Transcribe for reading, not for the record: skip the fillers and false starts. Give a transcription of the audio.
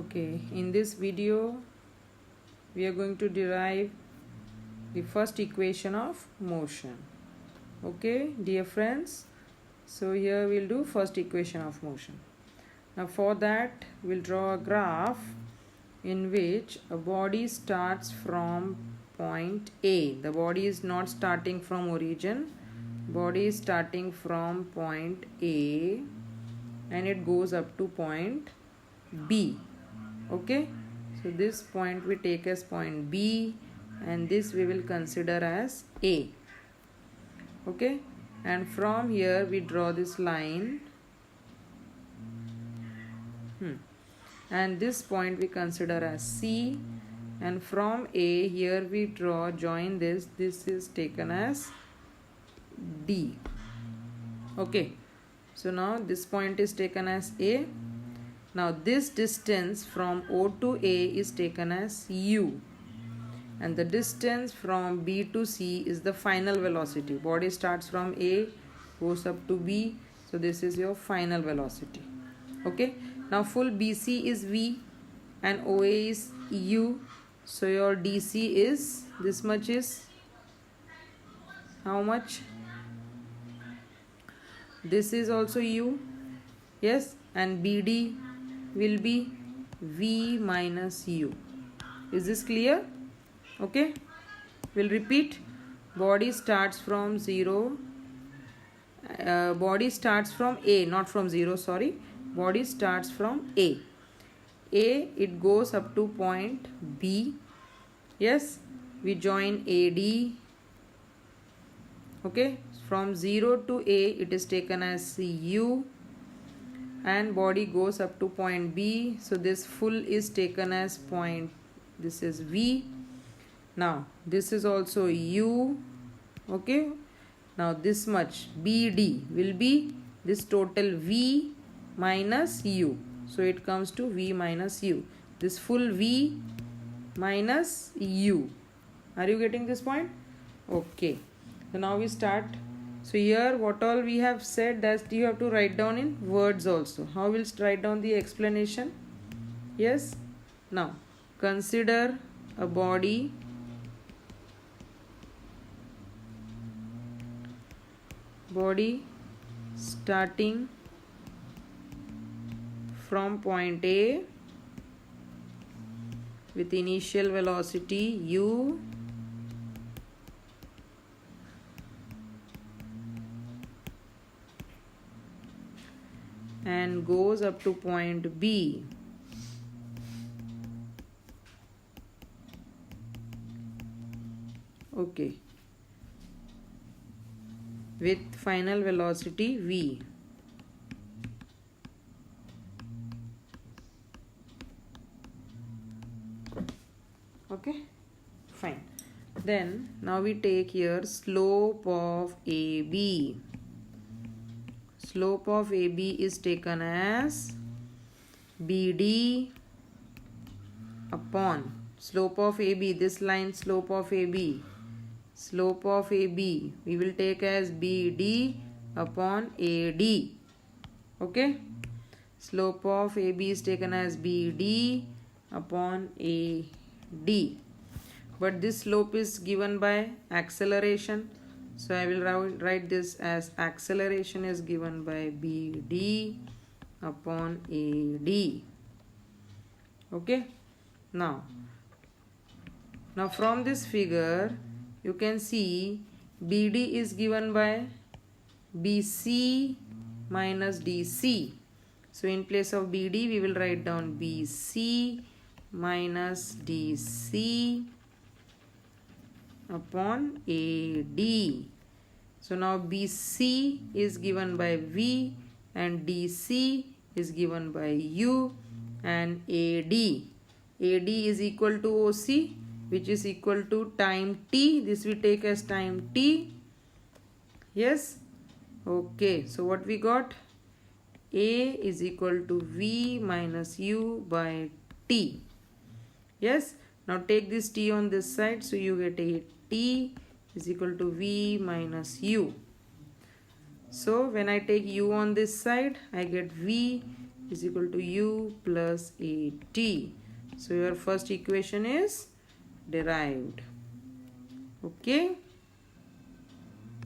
Okay, in this video we are going to derive the first equation of motion. Okay, dear friends, so here we'll do first equation of motion. Now for that we'll draw a graph in which a body starts from point A. The body is not starting from origin, body is starting from point A and it goes up to point B. Okay, so this point we take as point B and this we will consider as A. Okay, and from here we draw this line and this point we consider as C, and from A here we draw, join this is taken as D. Okay, so now this point is taken as A. Now this distance from O to A is taken as U, and the distance from B to C is the final velocity. Body starts from A, goes up to B, so this is your final velocity. Okay, now full BC is V and OA is U, so your DC is this much, is how much? This is also U, yes, and BD will be V minus U. Is this clear? Okay, we'll repeat. Body starts from 0, body starts from A, not from 0, sorry. Body starts from A, it goes up to point B, yes, we join AD. Okay, from 0 to A it is taken as U, and body goes up to point B, so this full is taken as point, this is V. Now this is also U. Okay, now this much BD will be this total V minus U, so it comes to V minus U, this full V minus U. Are you getting this point? Okay, so now we start. So here what all we have said, that you have to write down in words also. How we'll write down the explanation? Yes, now consider a body starting from point A with initial velocity U and goes up to point B. Okay, with final velocity V. Okay, fine. Then now we take here slope of AB. Slope of AB is taken as BD upon slope of AB, this line slope of AB. Slope of AB we will take as BD upon AD. Okay, slope of AB is taken as BD upon AD, but this slope is given by acceleration, so I will write this as acceleration is given by BD upon AD. Okay, now from this figure you can see BD is given by BC minus DC. So in place of BD we will write down BC minus DC upon AD. So now BC is given by V and DC is given by U, and AD is equal to OC, which is equal to time t. This we take as time t. Yes. Okay, so what we got? A is equal to V minus U by t. Yes, now take this t on this side, so you get a t is equal to V minus U. So when I take U on this side, I get V is equal to u plus at. So your first equation is derived. Okay.